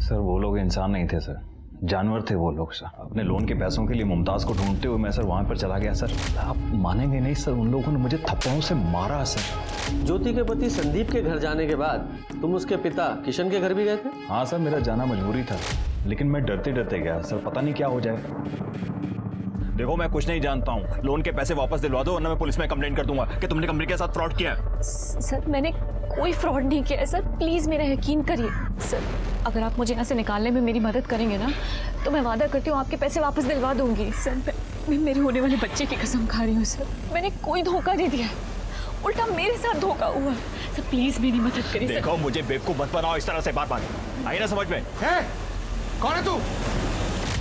सर वो लोग इंसान नहीं थे सर, जानवर थे वो लोग सर। अपने लोन के पैसों के लिए मुमताज को ढूंढते हुए मैं सर वहां पर चला गया सर। आप मानेंगे नहीं सर, उन लोगों ने मुझे थप्पड़ों से मारा सर। ज्योति के पति संदीप के घर जाने के बाद तुम उसके पिता किशन के घर भी गए थे? हाँ सर, मेरा जाना मजबूरी था, लेकिन मैं डरते डरते गया सर, पता नहीं क्या हो जाए। देखो मैं कुछ नहीं जानता हूँ, लोन के पैसे वापस दिलवा दो वरना मैं पुलिस में कंप्लेंट कर दूंगा कि तुमने कंपनी के साथ फ्रॉड किया है। सर मैंने कोई फ्रॉड नहीं किया है सर, प्लीज मेरा यकीन करिए सर। अगर आप मुझे यहाँ से निकालने में मेरी मदद करेंगे ना, तो मैं वादा करती हूँ आपके पैसे वापस दिलवा दूंगी सर। मैं मेरे होने वाले बच्चे की कसम खा रही हूँ सर, मैंने कोई धोखा नहीं दिया, उल्टा मेरे साथ धोखा हुआ सर। प्लीज मेरी मदद करिए। देखो मुझे बेवकूफ मत बनाओ इस तरह से बार बार, आई ना समझ में? कौन है तू?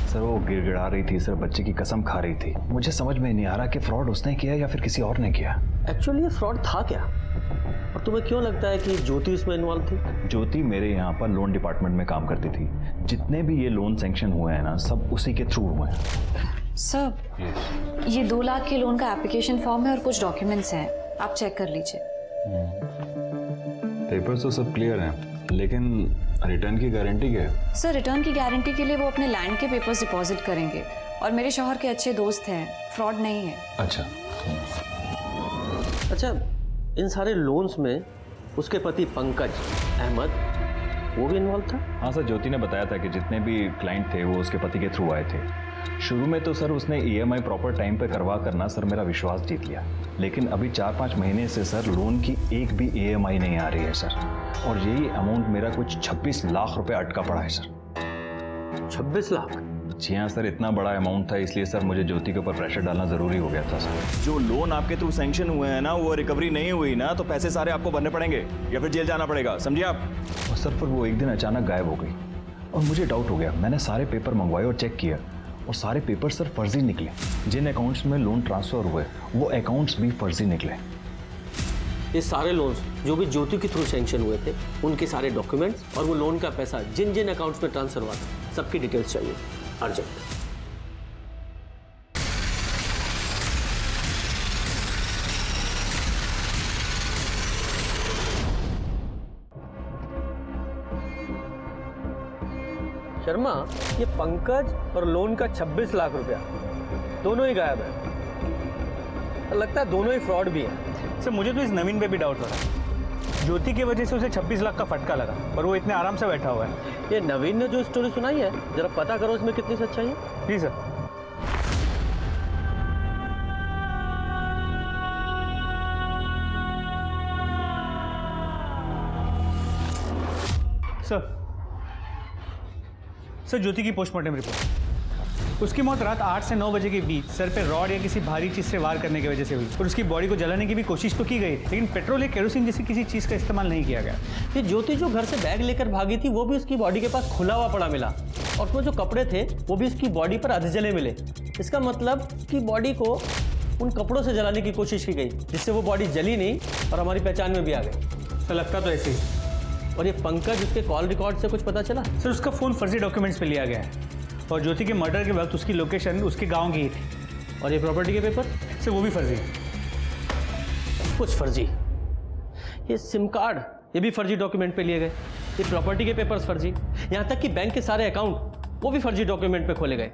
सर वो गिड़गिड़ा रही थी सर, बच्चे की कसम खा रही थी। मुझे समझ में नहीं आ रहा कि फ्रॉड उसने किया या फिर किसी और ने किया। एक्चुअली ये फ्रॉड था क्या, और तुम्हें क्यों लगता है कि ज्योति इसमें इन्वॉल्व थी? ज्योति मेरे यहाँ पर लोन डिपार्टमेंट में काम करती थी। जितने भी ये लोन सैंक्शन हुए हैं ना, सब उसी के थ्रू हुए हैं। सर ये 2 लाख के लोन का एप्लीकेशन फॉर्म है और कुछ डॉक्यूमेंट्स हैं, आप चेक कर लीजिए। पेपर्स तो सब क्लियर हैं, लेकिन रिटर्न की गारंटी क्या है? सर रिटर्न की गारंटी के लिए वो अपने लैंड के पेपर्स डिपॉजिट करेंगे, और मेरे शौहर के अच्छे दोस्त हैं, फ्रॉड नहीं है। अच्छा, इन सारे लोन्स में उसके पति पंकज अहमद वो भी इन्वॉल्व था? हाँ सर, ज्योति ने बताया था कि जितने भी क्लाइंट थे वो उसके पति के थ्रू आए थे। शुरू में तो सर उसने EMI प्रॉपर टाइम पे करवा करना सर मेरा विश्वास जीत लिया, लेकिन अभी 4-5 महीने से सर लोन की एक भी EMI नहीं आ रही है सर, और यही अमाउंट मेरा कुछ 26 लाख रुपए अटका पड़ा है सर। 26 लाख? जी हाँ सर, इतना बड़ा अमाउंट था, इसलिए सर मुझे ज्योति के ऊपर प्रेशर डालना जरूरी हो गया था सर। जो लोन आपके थ्रू सैंक्शन हुए हैं ना, वो रिकवरी नहीं हुई ना, तो पैसे सारे आपको भरने पड़ेंगे या फिर जेल जाना पड़ेगा, समझिए आप? और सर फिर वो एक दिन अचानक गायब हो गई और मुझे डाउट हो गया। मैंने सारे पेपर मंगवाए और चेक किया, और सारे पेपर सर फर्जी निकले। जिन अकाउंट्स में लोन ट्रांसफर हुए वो अकाउंट्स भी फर्जी निकले। ये सारे लोन्स जो भी ज्योति के थ्रू सैंक्शन हुए थे, उनके सारे डॉक्यूमेंट्स और वो लोन का पैसा जिन जिन अकाउंट्स में ट्रांसफर हुआ था, सबकी डिटेल्स चाहिए अर्जेंट। शर्मा, ये पंकज और लोन का 26 लाख रुपया दोनों ही गायब है। लगता है दोनों ही फ्रॉड भी है। सर मुझे तो इस नवीन पे भी डाउट हो रहा है। ज्योति की वजह से उसे 26 लाख का फटका लगा और वो इतने आराम से बैठा हुआ है। ये नवीन ने जो स्टोरी सुनाई है, जरा पता करो इसमें कितनी सच्चाई है। जी सर। सर ज्योति की पोस्टमार्टम रिपोर्ट। उसकी मौत रात 8 से 9 बजे के बीच सर पे रॉड या किसी भारी चीज से वार करने की वजह से हुई और उसकी बॉडी को जलाने की भी कोशिश तो की गई, लेकिन पेट्रोल या केरोसिन जैसी किसी चीज का इस्तेमाल नहीं किया गया। ये ज्योति जो घर से बैग लेकर भागी थी वो भी उसकी बॉडी के पास खुला हुआ पड़ा मिला और उसमें जो कपड़े थे वो भी उसकी बॉडी पर अधजले मिले। इसका मतलब कि बॉडी को उन कपड़ों से जलाने की कोशिश की गई जिससे वो बॉडी जली नहीं और हमारी पहचान में भी आ गई। सर लगता तो ऐसे ही। और ये पंकज, उसके कॉल रिकॉर्ड से कुछ पता चला? सर उसका फ़ोन फर्जी डॉक्यूमेंट्स पे लिया गया है और ज्योति के मर्डर के वक्त उसकी लोकेशन उसके गांव की ही थी। और ये प्रॉपर्टी के पेपर? सर वो भी फर्जी है। कुछ फर्जी। ये सिम कार्ड, ये भी फर्जी डॉक्यूमेंट पे लिए गए। ये प्रॉपर्टी के पेपर्स फर्जी, यहाँ तक कि बैंक के सारे अकाउंट वो भी फर्जी डॉक्यूमेंट पे खोले गए।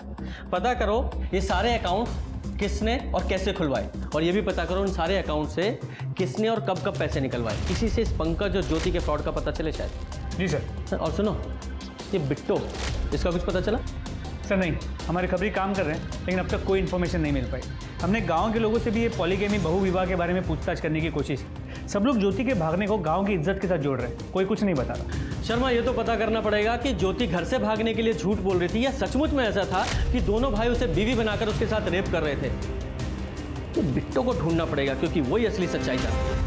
पता करो ये सारे अकाउंट्स किसने और कैसे खुलवाए और ये भी पता करो उन सारे अकाउंट से किसने और कब कब पैसे निकलवाए। इसी से इस पंकज और ज्योति के फ्रॉड का पता चले शायद। जी सर। और सुनो, ये बिट्टो, इसका कुछ पता चला? सर नहीं, हमारे खबरी काम कर रहे हैं लेकिन अब तक कोई इन्फॉर्मेशन नहीं मिल पाई। हमने गांव के लोगों से भी ये पॉलीगेमी बहु विवाह के बारे में पूछताछ करने की कोशिश की। सब लोग ज्योति के भागने को गांव की इज्जत के साथ जोड़ रहे हैं, कोई कुछ नहीं बता रहा। शर्मा, ये तो पता करना पड़ेगा कि ज्योति घर से भागने के लिए झूठ बोल रही थी या सचमुच में ऐसा था कि दोनों भाई उसे बीवी बनाकर उसके साथ रेप कर रहे थे। तो बिट्टो को ढूंढना पड़ेगा क्योंकि वही असली सच्चाई था।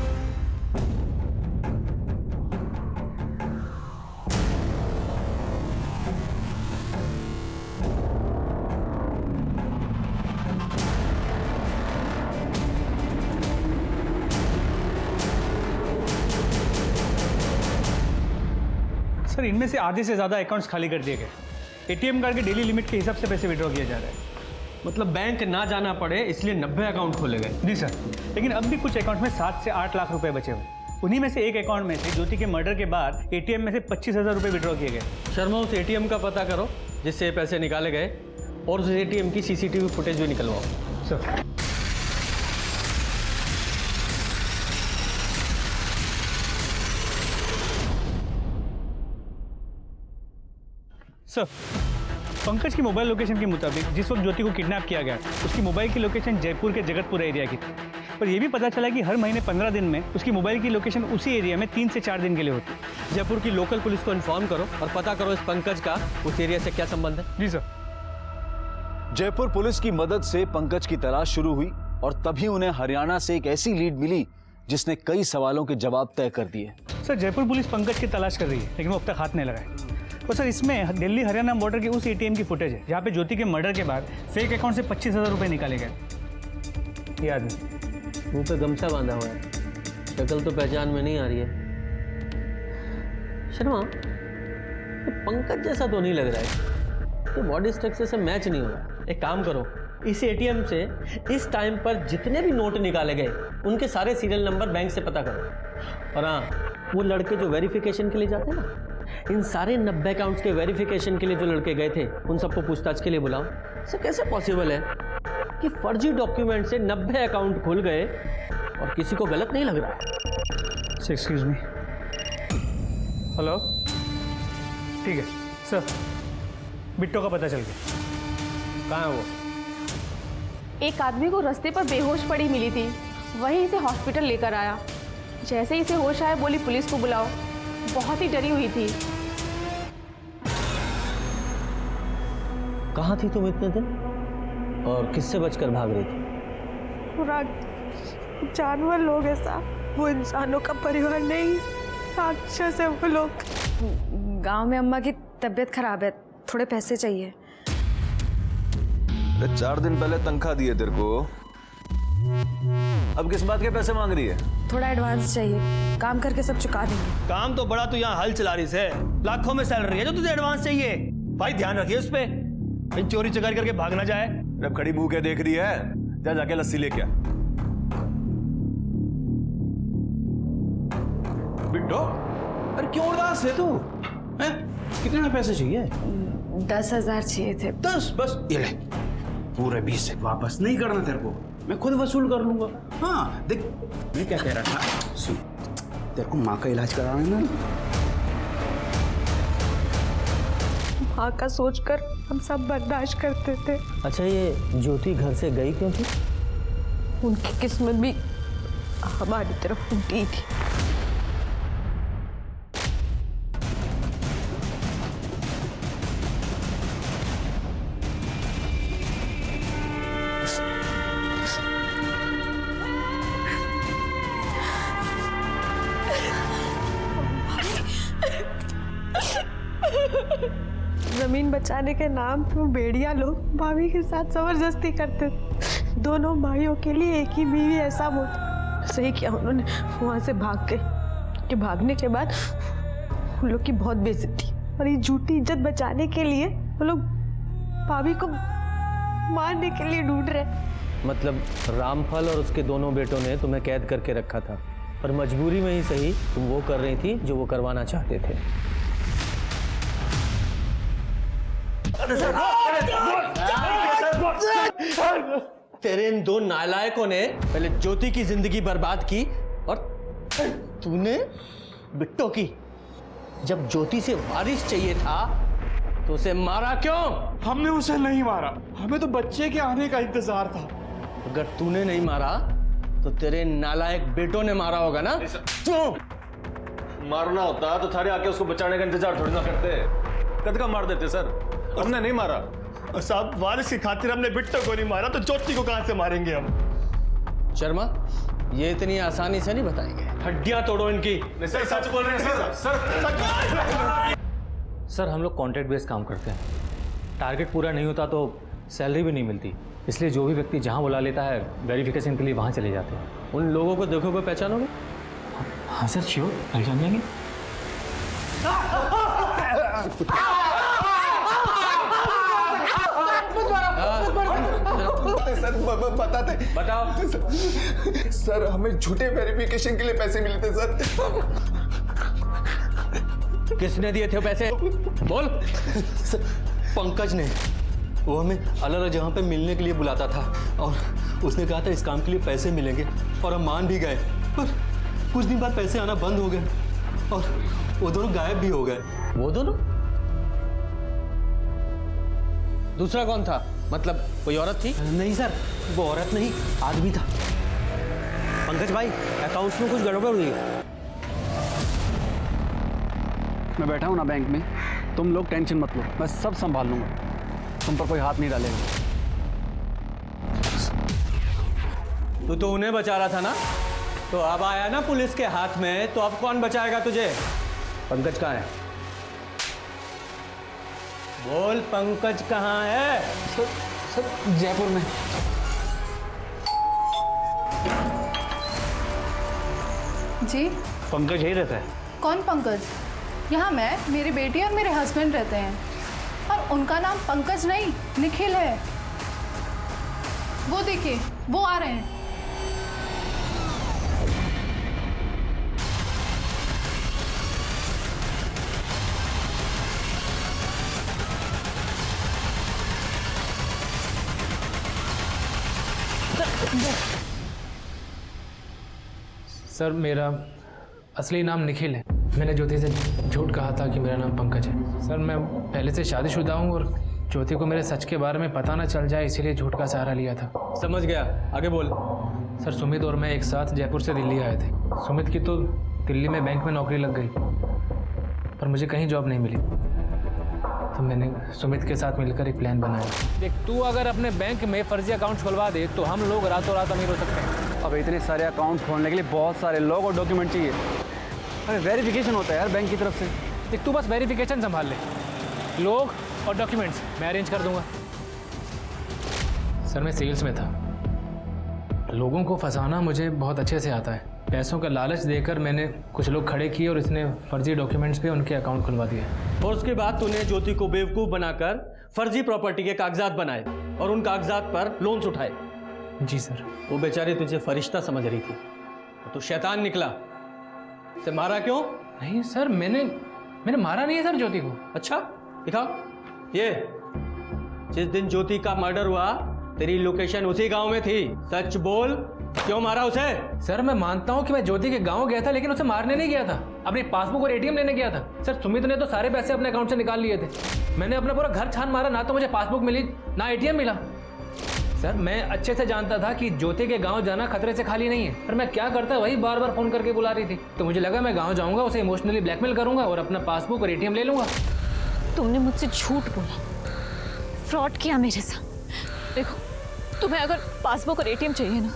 सर इनमें से आधे से ज़्यादा अकाउंट्स खाली कर दिए गए। एटीएम कार्ड के डेली लिमिट के हिसाब से पैसे विड्रॉ किया जा रहा है। मतलब बैंक ना जाना पड़े इसलिए 90 अकाउंट खोले गए? जी सर, लेकिन अब भी कुछ अकाउंट में 7 से 8 लाख रुपए बचे हुए। उन्हीं में से एक अकाउंट में से ज्योति के मर्डर के बाद एटीएम में से 25,000 रुपए विड्रॉ किए गए। शर्मा, उस एटीएम का पता करो जिससे पैसे निकाले गए और उस एटीएम की सीसीटीवी फुटेज भी निकलवाओ। सर सर पंकज की मोबाइल लोकेशन के मुताबिक जिस वक्त ज्योति को किडनैप किया गया उसकी मोबाइल की लोकेशन जयपुर के जगतपुर एरिया की थी। पर यह भी पता चला कि हर महीने 15 दिन में उसकी मोबाइल की लोकेशन उसी एरिया में 3 से 4 दिन के लिए होती है। जयपुर की लोकल पुलिस को इन्फॉर्म करो और पता करो इस पंकज का उस एरिया से क्या संबंध है। जी सर। जयपुर पुलिस की मदद से पंकज की तलाश शुरू हुई और तभी उन्हें हरियाणा से एक ऐसी लीड मिली जिसने कई सवालों के जवाब तय कर दिए। सर जयपुर पुलिस पंकज की तलाश कर रही है लेकिन वो अब तक हाथ नहीं लगाए। और सर इसमें दिल्ली हरियाणा बॉर्डर के उस एटीएम की फुटेज है जहाँ पे ज्योति के मर्डर के बाद फेक अकाउंट से 25,000 रुपए निकाले गए। ये आदमी मुंह पे गमछा बांधा हुआ है, शक्ल तो पहचान में नहीं आ रही है। शर्मा, ये पंकज जैसा तो नहीं लग रहा है, तो बॉडी स्ट्रक्चर से मैच नहीं हो रहा। एक काम करो, इस एटीएम से इस टाइम पर जितने भी नोट निकाले गए उनके सारे सीरियल नंबर बैंक से पता करो। और हाँ, वो लड़के जो वेरिफिकेशन के लिए जाते हैं ना, इन सारे 90 अकाउंट्स के वेरिफिकेशन के लिए जो लड़के गए थे उन सबको पूछताछ के लिए बुलाओ। सर कैसे पॉसिबल है कि फर्जी डॉक्यूमेंट से 90 अकाउंट खुल गए और किसी को गलत नहीं लग रहा है? Excuse me. हेलो, ठीक है सर, बिट्टो का पता चल गया। कहाँ है वो? एक आदमी को रास्ते पर बेहोश पड़ी मिली थी, वहीं इसे हॉस्पिटल लेकर आया। जैसे ही इसे होश आया बोली पुलिस को बुलाओ। बहुत ही डरी हुई थी। कहाँ थी तुम इतने दिन और किससे बचकर भाग रही थी? पूरा जानवर लोग है साहब, वो इंसानों का परिवार नहीं, राक्षस है वो लोग। गांव में अम्मा की तबीयत खराब है, थोड़े पैसे चाहिए। 4 दिन पहले तनख्वाह दी है तेरे को, अब किस बात के पैसे मांग रही है? थोड़ा एडवांस चाहिए, काम करके सब चुका देंगे। काम तो बड़ा, तू यहाँ हल चला रही है, लाखों में सैलरी है जो तुझे एडवांस चाहिए। भाई ध्यान रखिए उस पे, चोरी चकारी करके भाग ना जाए। अब खड़ी मुंह के देख रही है, जा जाके लस्सी लेके आ। बिट्टो, अरे क्यों उदास है तू? हैं? कितने पैसे चाहिए? 10,000 चाहिए थे। 10 बस, ये ले। पूरे 20 वापस नहीं करना तेरे को, मैं खुद वसूल कर लूंगा। हाँ देख, मैं क्या कह रहा था, सुन, तेरे को माँ का इलाज कराना है ना। माँ का सोचकर हम सब बर्दाश्त करते थे। अच्छा, ये ज्योति घर से गई क्यों थी? उनकी किस्मत भी हमारी तरफ उल्टी थी। जमीन बचाने के नाम पे भेड़िया लोग भाभी के साथ जबरदस्ती करते थे। दोनों भाइयों के लिए एक ही बीवी ऐसा होता। सही किया उन्होंने वहां से भाग गए, कि भागने के बाद उन लोग की बहुत बेइज्जती, और ये झूठी इज्जत बचाने के लिए वो लोग भाभी को मारने के लिए ढूंढ रहे। मतलब रामफल और उसके दोनों बेटों ने तुम्हें कैद करके रखा था, पर मजबूरी में ही सही तुम वो कर रही थी जो वो करवाना चाहते थे। तेरे इन दो नालायकों ने पहले ज्योति की जिंदगी बर्बाद की और तूने बिट्टो की। जब ज्योति से वारिस चाहिए था तो उसे मारा क्यों? हमने उसे नहीं मारा, हमें तो बच्चे के आने का इंतजार था। अगर तूने नहीं मारा तो तेरे नालायक बेटों ने मारा होगा ना? क्यों? मारना होता तो थारे आके उसको बचाने का इंतजार थोड़ी ना करते, कद का मार देते सर। हमने नहीं मारा साहब, वारिस की खातिर हमने बिट्टो को नहीं मारा तो ज्योति को कहां से मारेंगे हम? शर्मा, ये इतनी आसानी से नहीं बताएंगे। हड्डियां तोड़ो इनकी। सर सच बोल रहे हैं सर। सर, हम लोग कॉन्ट्रैक्ट बेस्ड काम करते हैं। टारगेट पूरा नहीं होता तो सैलरी भी नहीं मिलती, इसलिए जो भी व्यक्ति जहां बुला लेता है वेरिफिकेशन के लिए वहां चले जाते हैं। उन लोगों को देखोगे पहचानोगे? हाँ सर, श्योर, पहचान लेंगे। सर बताते। बताओ। सर, हमें झूठे वेरिफिकेशन के लिए पैसे मिले थे सर। किसने दिए थे पैसे? बोल। पंकज ने। वो हमें अलग अलग जगह पे मिलने के लिए बुलाता था और उसने कहा था इस काम के लिए पैसे मिलेंगे, और हम मान भी गए। पर कुछ दिन बाद पैसे आना बंद हो गए और वो दोनों गायब भी हो गए। वो दोनों? दूसरा कौन था? मतलब कोई औरत थी? नहीं सर, वो औरत नहीं, आदमी था। पंकज भाई, अकाउंट्स में कुछ गड़बड़ हुई है। मैं बैठा हूँ ना बैंक में, तुम लोग टेंशन मत लो, मैं सब संभाल लूंगा, तुम पर कोई हाथ नहीं डालेगा। तू तो उन्हें बचा रहा था ना, तो अब आया ना पुलिस के हाथ में, तो अब कौन बचाएगा तुझे? पंकज कहाँ है? बोल, पंकज कहाँ है? सर जयपुर में। जी? पंकज यही रहता है। कौन पंकज? यहाँ मैं, मेरी बेटी और मेरे हस्बैंड रहते हैं, और उनका नाम पंकज नहीं, निखिल है। वो देखिए, वो आ रहे हैं। सर, मेरा असली नाम निखिल है। मैंने ज्योति से झूठ कहा था कि मेरा नाम पंकज है। सर, मैं पहले से शादीशुदा हूँ और ज्योति को मेरे सच के बारे में पता ना चल जाए, इसीलिए झूठ का सहारा लिया था। समझ गया, आगे बोल। सर, सुमित और मैं एक साथ जयपुर से दिल्ली आए थे। सुमित की तो दिल्ली में बैंक में नौकरी लग गई, पर मुझे कहीं जॉब नहीं मिली, तो मैंने सुमित के साथ मिलकर एक प्लान बनाया। देख, तू अगर अपने बैंक में फर्जी अकाउंट खुलवा दे तो हम लोग रातों रात अमीर हो सकते हैं। अब इतने सारे अकाउंट खोलने के लिए बहुत सारे लोग और डॉक्यूमेंट चाहिए। अरे वेरिफिकेशन होता है यार बैंक की तरफ से। देख, तू बस वेरिफिकेशन संभाल ले, लोग और डॉक्यूमेंट्स मैं अरेंज कर दूंगा। सर, मैं सेल्स में था, लोगों को फंसाना मुझे बहुत अच्छे से आता है। पैसों का लालच देकर मैंने कुछ लोग खड़े किए और इसने फर्जी डॉक्यूमेंट्स पे उनके अकाउंट खुलवा दिए। और उसके बाद तूने ज्योति को बेवकूफ़ बनाकर फर्जी प्रॉपर्टी के कागजात बनाए और उन कागजात पर लोन्स उठाए। जी सर। वो बेचारी तुझे फरिश्ता समझ रही थी, तो शैतान निकला। उसे मारा क्यों? नहीं सर, मैंने मारा नहीं है सर ज्योति को। अच्छा, दिखाओ ये। जिस दिन ज्योति का मर्डर हुआ तेरी लोकेशन उसी गांव में थी, सच बोल। क्यों मारा उसे? सर मैं मानता हूँ कि मैं ज्योति के गांव गया था, लेकिन उसे मारने नहीं गया था, अपनी पासबुक और एटीएम लेने गया था। सर सुमित ने तो सारे पैसे अपने अकाउंट से निकाल लिए थे। मैंने अपना पूरा घर छान मारा, ना तो मुझे पासबुक मिली ना एटीएम मिला। सर मैं अच्छे से जानता था कि ज्योति के गांव जाना खतरे से खाली नहीं है, पर मैं क्या करता वही बार बार फोन करके बुला रही थी। तो मुझे लगा मैं गाँव जाऊँगा, उसे इमोशनली ब्लैकमेल करूँगा और अपना पासबुक और एटीएम ले लूँगा। तुमने मुझसे झूठ बोला, फ्रॉड किया मेरे साथ। देखो तुम्हें अगर पासबुक और एटीएम चाहिए ना,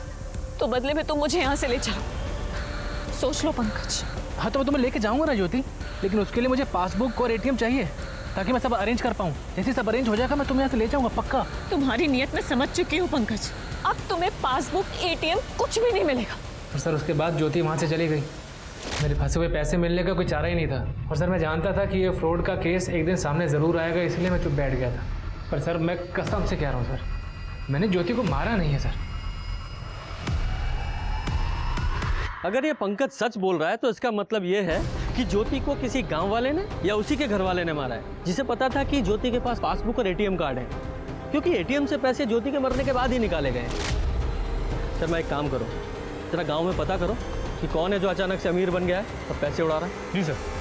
तो बदले में तुम मुझे यहाँ से ले चलो। सोच लो पंकज। हाँ तो मैं तुम्हें लेके जाऊँगा ना ज्योति, लेकिन उसके लिए मुझे पासबुक और एटीएम चाहिए ताकि मैं सब अरेंज कर पाऊँ। जैसे सब अरेंज हो जाएगा मैं तुम्हें यहाँ से ले जाऊँगा पक्का। तुम्हारी नीयत में समझ चुकी हूँ पंकज, अब तुम्हें पासबुक एटीएम कुछ भी नहीं मिलेगा। और सर उसके बाद ज्योति वहाँ से चली गई। मेरे फंसे हुए पैसे मिलने का कोई चारा ही नहीं था। और सर मैं जानता था कि ये फ्रॉड का केस एक दिन सामने ज़रूर आएगा, इसलिए मैं चुप बैठ गया था। पर सर मैं कसम से कह रहा हूँ सर, मैंने ज्योति को मारा नहीं है सर। अगर ये पंकज सच बोल रहा है तो इसका मतलब ये है कि ज्योति को किसी गांव वाले ने या उसी के घर वाले ने मारा है, जिसे पता था कि ज्योति के पास पासबुक और एटीएम कार्ड है, क्योंकि एटीएम से पैसे ज्योति के मरने के बाद ही निकाले गए। सर मैं एक काम करो, जरा गांव में पता करो कि कौन है जो अचानक से अमीर बन गया है और पैसे उड़ा रहा है। जी सर।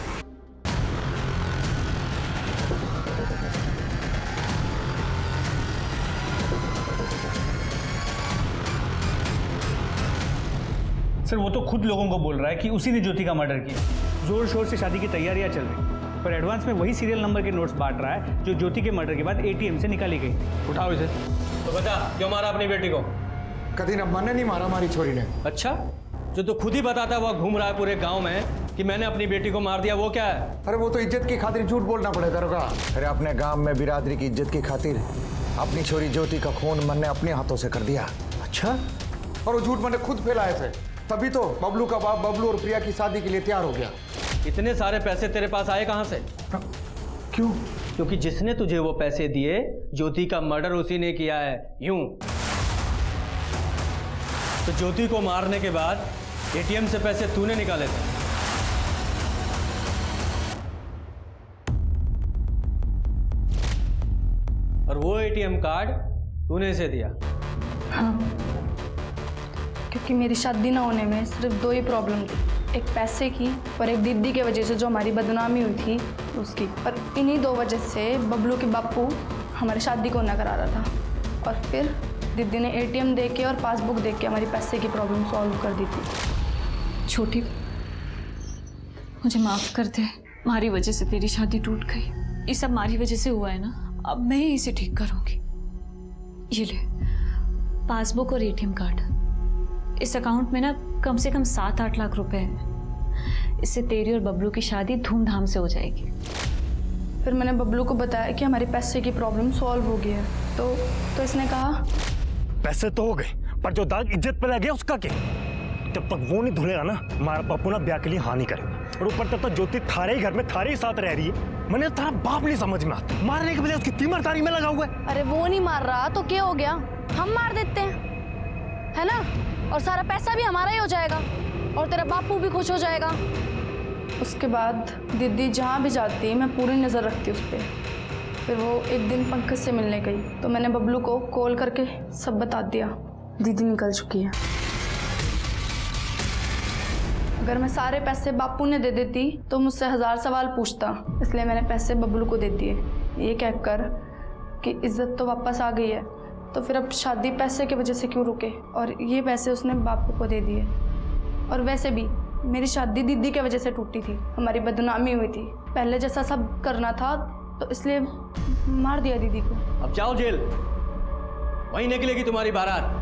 सर वो तो खुद लोगों को बोल रहा है कि उसी ने ज्योति का मर्डर किया। जोर शोर से शादी की तैयारियां चल रही, पर एडवांस में वही सीरियल नंबर के नोट्स बांट रहा है जो ज्योति के मर्डर के बाद एटीएम से निकाली गई। उठाओ इसे। तो बता क्यों मारा अपनी बेटी को? कभी न मैंने नहीं मारा, हमारी छोरी ने। अच्छा, जो तो खुद ही बताता है वो घूम रहा है पूरे गांव में कि मैंने अपनी बेटी को मार दिया, वो क्या है? अरे वो तो इज्जत की खातिर झूठ बोलना पड़ेगा दरोगा। अरे अपने गांव में बिरादरी की इज्जत की खातिर अपनी छोरी ज्योति का खून मैंने अपने हाथों से कर दिया। अच्छा? और वो झूठ मैंने खुद फैलाए थे, तभी तो बबलू का बाप बबलू और प्रिया की शादी के लिए तैयार हो गया। इतने सारे पैसे तेरे पास आए कहां से? क्यों? क्योंकि जिसने तुझे वो पैसे दिए ज्योति का मर्डर उसी ने किया है। यूं तो ज्योति को मारने के बाद एटीएम से पैसे तूने निकाले थे। और वो एटीएम कार्ड तूने इसे दिया। हाँ, क्योंकि मेरी शादी ना होने में सिर्फ दो ही प्रॉब्लम थी, एक पैसे की और एक दीदी के वजह से जो हमारी बदनामी हुई थी उसकी। और इन्हीं दो वजह से बबलू के बापू हमारी शादी को ना करा रहा था। और फिर दीदी ने एटीएम दे के और पासबुक दे के हमारी पैसे की प्रॉब्लम सॉल्व कर दी थी। छोटी, मुझे माफ कर दे, हमारी वजह से तेरी शादी टूट गई। ये सब हमारी वजह से हुआ है ना, अब मैं ही इसे ठीक करूंगी। ये ले पासबुक और एटीएम कार्ड। इस अकाउंट में ना कम से कम 7-8 लाख रुपए हैं। इससे तेरी और बबलू की शादी धूमधाम से हो जाएगी। फिर मैंने बबलू को बताया कि हमारी पैसे की प्रॉब्लम सॉल्व हो गई है, तो इसने कहा पैसे तो हो गए, पर जो दाग इज्जत पे लग गया उसका क्या? जब तक वो नहीं धुलेगा ना, हमारा बापू ना ब्याह के लिए हाँ नहीं करेगा। और ऊपर तब तक ज्योति थारे ही घर में थारे ही साथ रह रही है। मैंने तेरा बाप नहीं समझ में आता, मारने के बजाय उसकी तीमरदारी में लगा हुआ है। अरे वो नहीं मार रहा तो क्या हो गया, हम मार देते हैं, है ना? और सारा पैसा भी हमारा ही हो जाएगा और तेरा बापू भी खुश हो जाएगा। उसके बाद दीदी जहाँ भी जाती मैं पूरी नज़र रखती उस पर। फिर वो एक दिन पंकज से मिलने गई तो मैंने बबलू को कॉल करके सब बता दिया, दीदी निकल चुकी है। अगर मैं सारे पैसे बापू ने दे देती तो मुझसे 1000 सवाल पूछता, इसलिए मैंने पैसे बबलू को दे दिए, ये कहकर कि इज्जत तो वापस आ गई है, तो फिर अब शादी पैसे की वजह से क्यों रुके। और ये पैसे उसने बापू को दे दिए। और वैसे भी मेरी शादी दीदी की वजह से टूटी थी, हमारी बदनामी हुई थी, पहले जैसा सब करना था, तो इसलिए मार दिया दीदी को। अब जाओ जेल, वहीं निकलेगी तुम्हारी बारात।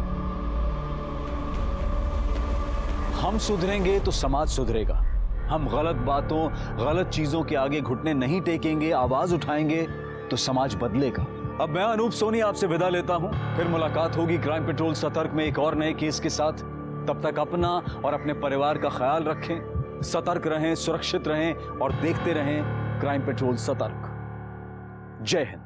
हम सुधरेंगे तो समाज सुधरेगा। हम गलत बातों, गलत चीजों के आगे घुटने नहीं टेकेंगे, आवाज उठाएंगे तो समाज बदलेगा। अब मैं अनूप सोनी आपसे विदा लेता हूं, फिर मुलाकात होगी क्राइम पेट्रोल सतर्क में एक और नए केस के साथ। तब तक अपना और अपने परिवार का ख्याल रखें, सतर्क रहें, सुरक्षित रहें और देखते रहें क्राइम पेट्रोल सतर्क। जय Hind.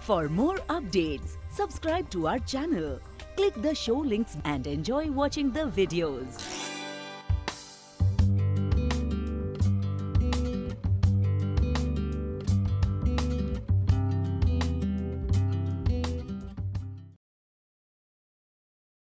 For more updates, subscribe to our channel, click the show links and enjoy watching the videos.